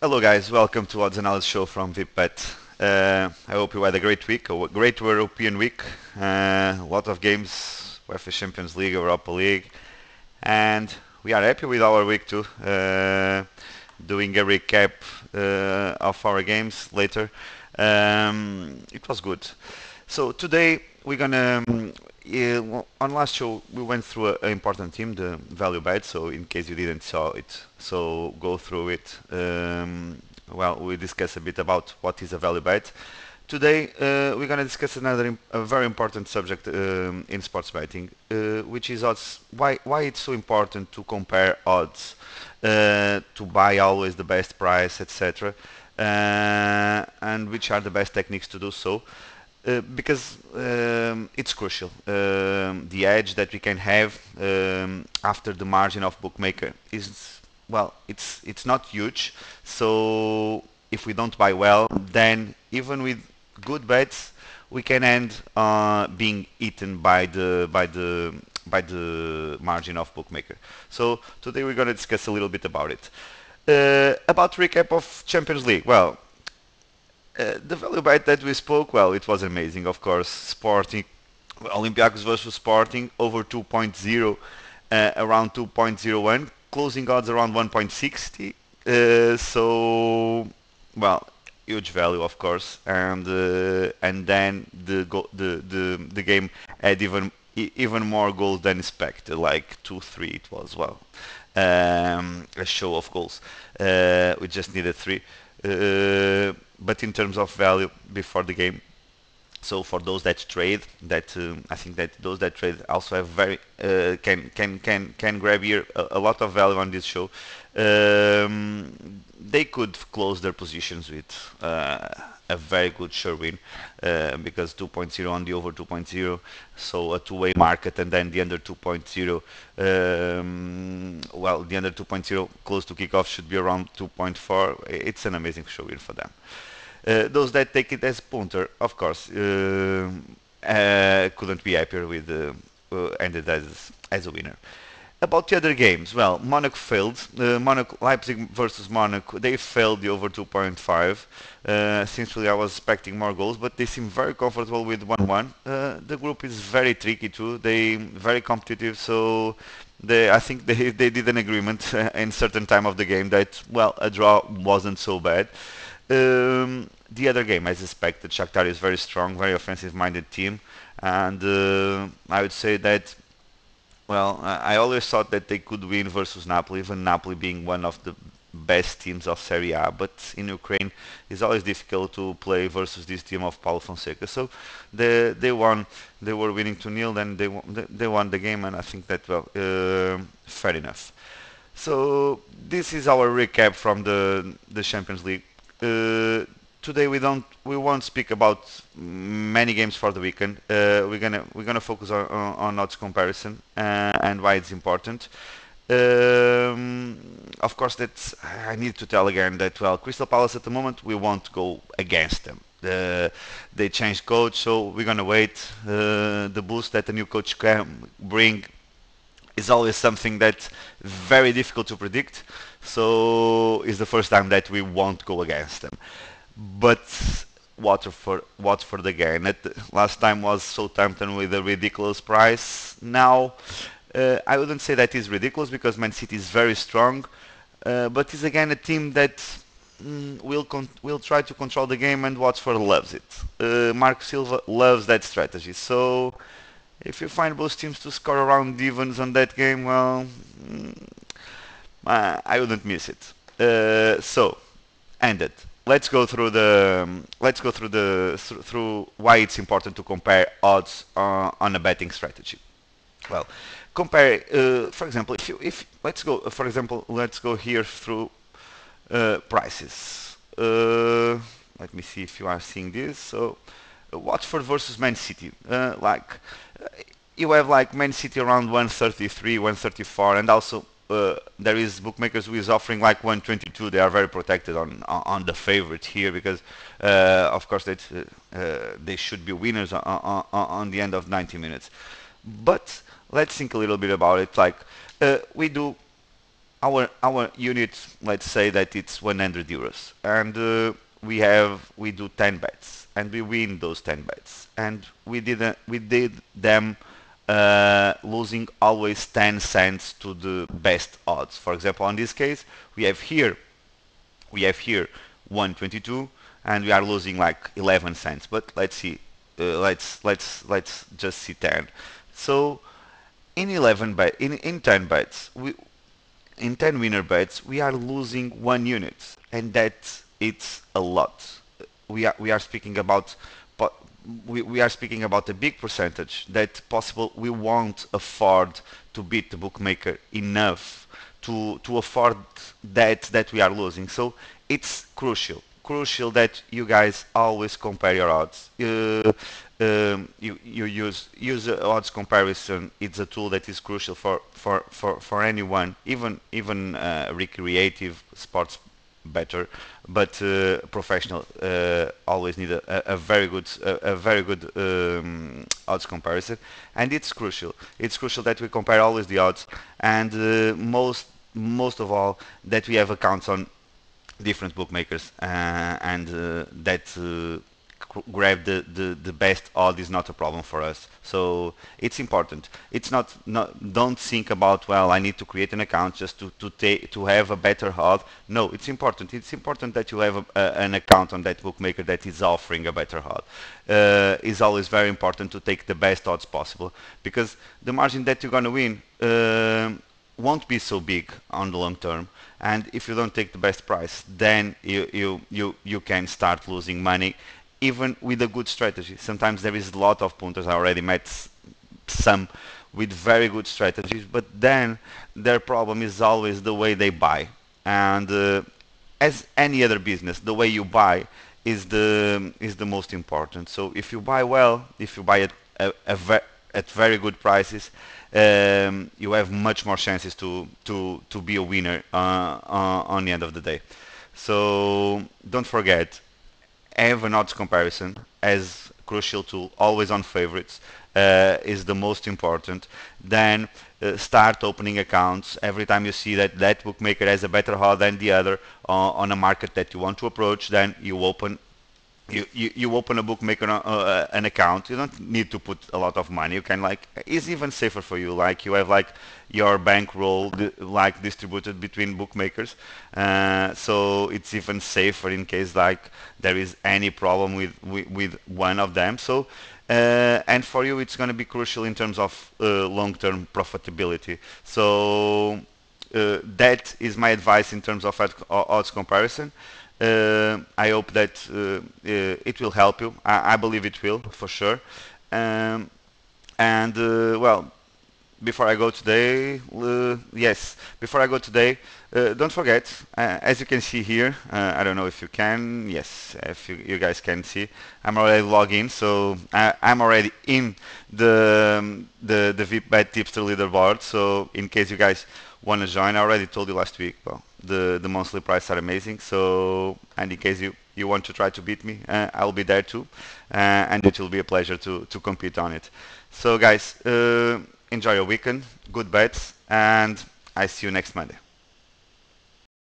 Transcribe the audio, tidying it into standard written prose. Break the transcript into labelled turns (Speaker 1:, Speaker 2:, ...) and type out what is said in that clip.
Speaker 1: Hello guys, welcome to Odds Analysis show from VIP-bet. I hope you had a great week, a great European week. A lot of games, UEFA Champions League, Europa League, and we are happy with our week too. Doing a recap of our games later. It was good. So today we're gonna on last show we went through an important team, the value bet. So in case you didn't saw it, so go through it. Well, we discuss a bit about what is a value bet. Today we're gonna discuss a very important subject in sports betting, which is odds. Why it's so important to compare odds, to buy always the best price, etc. And which are the best techniques to do so. Because it's crucial. The edge that we can have after the margin of bookmaker is, well, it's not huge. So if we don't buy well, then even with good bets, we can end being eaten by the margin of bookmaker. So today we're gonna discuss a little bit about it. About recap of Champions League. Well, the value bet that we spoke, well, it was amazing, of course. Sporting, Olympiacos versus Sporting, over 2.0, around 2.01, closing odds around 1.60. So, well, huge value, of course, and then the game had even more goals than expected, like 2-3. It was, well, a show of goals. We just needed three. But in terms of value before the game, so for those that trade, that I think that those that trade also have very can grab here a lot of value on this show. They could close their positions with a very good sure win, because 2.0 on the over 2.0, so a two-way market, and then the under 2.0. Well, the under 2.0 close to kickoff should be around 2.4. It's an amazing show win for them. Those that take it as punter, of course, couldn't be happier with ended as a winner. About the other games, well, Monaco failed. Monaco, Leipzig versus Monaco, they failed the over 2.5. Sincerely, I was expecting more goals, but they seem very comfortable with 1-1. The group is very tricky too. They very competitive, so I think they did an agreement in certain time of the game that, well, a draw wasn't so bad. The other game, as expected, Shakhtar is very strong, very offensive-minded team, and I would say that, well, I always thought that they could win versus Napoli, even Napoli being one of the best teams of Serie A, but in Ukraine it's always difficult to play versus this team of Paulo Fonseca. So they won, they were winning 2-0, then they won the game, and I think that, well, fair enough. So this is our recap from the Champions League. Today we won't speak about many games for the weekend. We're gonna focus on odds comparison and why it's important. Of course, that's, I need to tell again that, well, Crystal Palace at the moment we won't go against them. They changed coach, so we're gonna wait. The boost that the new coach can bring is always something that's very difficult to predict. So it's the first time that we won't go against them. But Watford again. Last time was Southampton with a ridiculous price. Now, I wouldn't say that is ridiculous because Man City is very strong, but it's again a team that will try to control the game, and Watford loves it. Mark Silva loves that strategy. So if you find both teams to score around evens on that game, well, I wouldn't miss it. So, ended. Let's go through why it's important to compare odds on a betting strategy. Well, compare, for example, if let's go here through prices. Let me see if you are seeing this. So, Watford versus Man City. You have like Man City around 133, 134, and also there is bookmakers who is offering like 122. They are very protected on the favorite here because, of course, they should be winners on the end of 90 minutes. But let's think a little bit about it. Like we do our unit, let's say that it's 100 euros, and we do 10 bets, and we win those 10 bets, and we did them losing always 10 cents to the best odds. For example, on this case, we have here we have here 122, and we are losing like 11 cents. But let's see, let's just see 10. So in 11 bet in 10 bets, we in 10 winner bets, we are losing 1 unit, and that it's a lot. We are speaking about po- we are speaking about a big percentage that possible we won't afford to beat the bookmaker enough to afford that we are losing. So it's crucial that you guys always compare your odds. You use odds comparison. It's a tool that is crucial for anyone, even recreative sports better, but professional always need a very good odds comparison, and it's crucial. It's crucial that we compare always the odds, and most of all that we have accounts on different bookmakers, and that grab the best odd is not a problem for us. So it's important. It's not don't think about, well, I need to create an account just to have a better odd. No, it's important. It's important that you have an account on that bookmaker that is offering a better odd. It's always very important to take the best odds possible, because the margin that you're gonna win won't be so big on the long term, and if you don't take the best price, then you can start losing money even with a good strategy. Sometimes there is a lot of punters. I already met some with very good strategies, but then their problem is always the way they buy. And as any other business, the way you buy is the most important. So if you buy well, if you buy at very good prices, you have much more chances to be a winner on the end of the day. So don't forget, have an odds comparison as crucial tool, always on favorites, is the most important. Then start opening accounts every time you see that bookmaker has a better odds than the other on a market that you want to approach. Then you open a bookmaker an account. You don't need to put a lot of money. You can, like, it's even safer for you, like you have like your bankroll like distributed between bookmakers, so it's even safer in case like there is any problem with one of them. So and for you it's going to be crucial in terms of long-term profitability. So that is my advice in terms of odds comparison. I hope that it will help you. I believe it will, for sure. Um, and well, before I go today, before I go today, don't forget, as you can see here, I don't know if you can, yes, if you guys can see, I'm already logged in, so I'm already in the VIP-bet Tipster leaderboard. So in case you guys want to join, I already told you last week, well, the monthly prices are amazing. So, and in case you want to try to beat me, I'll be there too, and it will be a pleasure to compete on it. So guys, enjoy your weekend, good bets, and I see you next Monday.